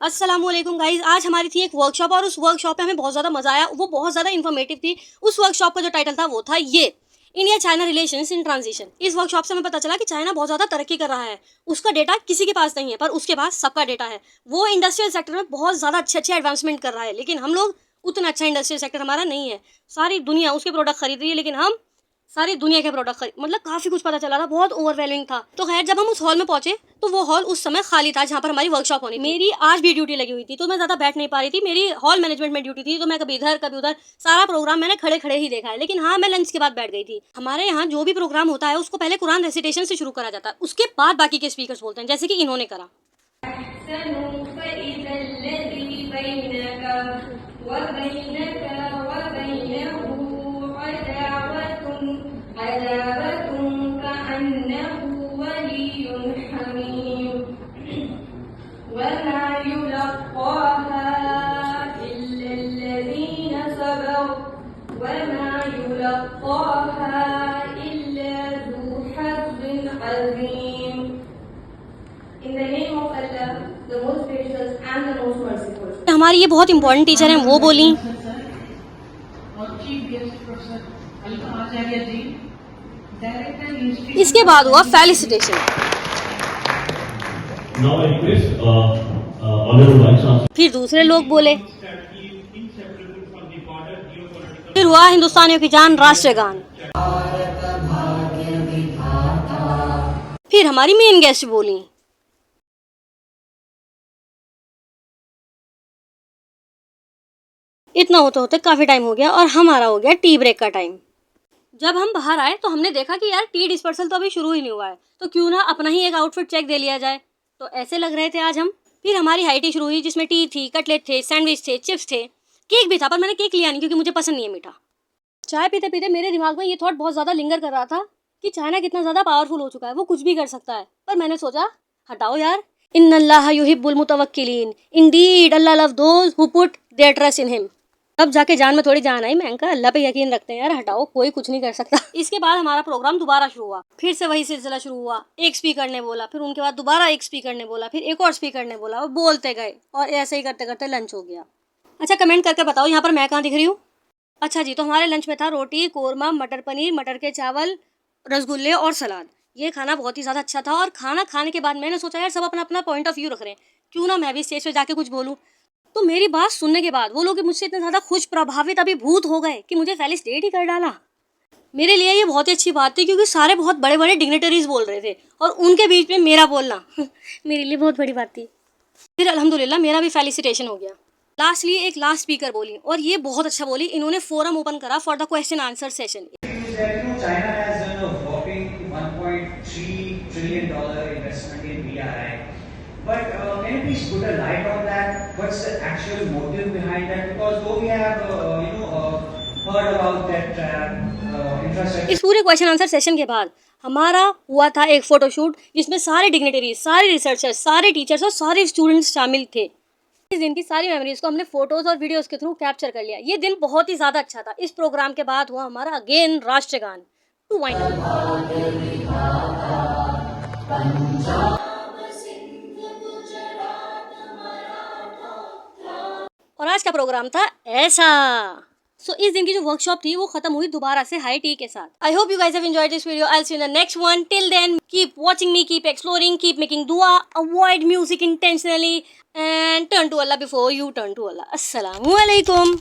अस्सलामुअलैकुम गाइज, आज हमारी थी एक वर्कशॉप और उस वर्कशॉप में हमें बहुत ज़्यादा मज़ा आया। वो बहुत ज़्यादा इन्फॉर्मेटिव थी। उस वर्कशॉप का जो टाइटल था वो था ये India China relations in transition. इस वर्कशॉप से हमें पता चला कि चाइना बहुत ज़्यादा तरक्की कर रहा है। उसका डेटा किसी के पास नहीं है, पर उसके पास सबका डेटा है। वो इंडस्ट्रियल सेक्टर में बहुत ज़्यादा अच्छे एडवांसमेंट कर रहा है, लेकिन हम लोग उतना अच्छा इंडस्ट्रियल सेक्टर हमारा नहीं है। सारी दुनिया उसके प्रोडक्ट खरीद रही है, लेकिन हम सारी दुनिया के प्रोडक्ट खरीद, मतलब काफ़ी कुछ पता चला था। बहुत ओवरवेलमिंग था। तो खैर, जब हम उस हॉल में पहुंचे तो वो हॉल उस समय खाली था जहाँ पर हमारी वर्कशॉप होनी थी। मेरी आज भी ड्यूटी लगी हुई थी, तो मैं ज़्यादा बैठ नहीं पा रही थी। मेरी हॉल मैनेजमेंट में ड्यूटी थी, तो मैं कभी इधर कभी उधर, सारा प्रोग्राम मैंने खड़े खड़े ही देखा है। लेकिन हाँ, मैं लंच के बाद बैठ गई थी। हमारे यहाँ जो भी प्रोग्राम होता है उसको पहले कुरान रेसिटेशन से शुरू करा जाता है, उसके बाद बाकी के स्पीकर्स बोलते हैं, जैसे कि इन्होंने करा। हमारी ये बहुत इंपॉर्टेंट टीचर हैं, वो बोली। इसके बाद हुआ फेलिसिटेशन। फिर दूसरे लोग बोले। फिर हुआ हिंदुस्तानियों की जान राष्ट्रगान। फिर हमारी मेन गेस्ट बोली। इतना होते होते काफी टाइम हो गया और हमारा हो गया टी ब्रेक का टाइम। जब हम बाहर आए तो हमने देखा कि यार टी डिस्पर्सल तो अभी शुरू ही नहीं हुआ है, तो क्यों ना अपना ही एक आउटफिट चेक दे लिया जाए। तो ऐसे लग रहे थे आज हम। फिर हमारी हाई टी शुरू हुई, जिसमें टी थी, कटलेट थे, सैंडविच थे, चिप्स थे, केक भी था, पर मैंने केक लिया नहीं क्योंकि मुझे पसंद नहीं है मीठा। चाय पीते पीते मेरे दिमाग में ये थॉट बहुत ज़्यादा लिंगर कर रहा था कि चाइना कितना ज़्यादा पावरफुल हो चुका है, वो कुछ भी कर सकता है। पर मैंने सोचा हटाओ यार, इन्नल्लाह युहिब्बुल मुतवक्किलीन, indeed Allah love those who put their trust in him. तब जाके जान में थोड़ी जान आई। मैं कहा अल्लाह पे यकीन रखते हैं यार, हटाओ, कोई कुछ नहीं कर सकता। इसके बाद हमारा प्रोग्राम दोबारा शुरू हुआ। फिर से वही सिलसिला शुरू हुआ। एक स्पीकर ने बोला, फिर उनके बाद दोबारा एक स्पीकर ने बोला, फिर एक और स्पीकर ने बोला, और बोलते गए, और ऐसे ही करते करते लंच हो गया। अच्छा, कमेंट करके बताओ यहाँ पर मैं कहाँ दिख रही हूँ। अच्छा जी, तो हमारे लंच में था रोटी, कोरमा, मटर पनीर, मटर के चावल, रसगुल्ले और सलाद। ये खाना बहुत ही ज़्यादा अच्छा था। और खाना खाने के बाद मैंने सोचा यार, सब अपना अपना पॉइंट ऑफ व्यू रख रहे हैं, क्यों ना मैं भी स्टेज पे जाके कुछ बोलूँ। तो मेरी बात सुनने के बाद वो लोग मुझसे इतने ज़्यादा खुश, प्रभावित, अभिभूत हो गए कि मुझे फेलिसिटेट ही कर डाला। मेरे लिए ये बहुत ही अच्छी बात थी, क्योंकि सारे बहुत बड़े बड़े डिग्नेटरीज बोल रहे थे और उनके बीच में मेरा बोलना मेरे लिए बहुत बड़ी बात थी। फिर अल्हम्दुलिल्लाह मेरा भी फेलिसिटेशन हो गया। लास्टली एक लास्ट स्पीकर बोली, और ये बहुत अच्छा बोली। इन्होंने फोरम ओपन करा for the question answer session. China has done a whopping $1.3 trillion investment in BRI. But can you please put a light on that? What's the actual motive behind that? Because though we have, heard about that infrastructure. इस पूरे question answer session के बाद हमारा हुआ था एक photoshoot, जिसमें सारे डिग्नेटरीज, सारे रिसर्चर्स, सारे टीचर्स और सारे स्टूडेंट्स शामिल थे। इस दिन की सारी मेमोरीज को हमने फोटोज और वीडियोस के थ्रू कैप्चर कर लिया। ये दिन बहुत ही ज़्यादा अच्छा था। इस प्रोग्राम के बाद हुआ हमारा अगेन राष्ट्रगान टू वाइंड अप। और आज का प्रोग्राम था ऐसा। सो इस दिन की जो वर्कशॉप थी वो खत्म हुई दोबारा से हाई टी के साथ। I hope you guys have enjoyed this video. I will see you in the next one. Till then keep watching me, keep exploring, keep making दुआ, avoid music intentionally, and turn to Allah before you turn to Allah. Assalamu alaikum.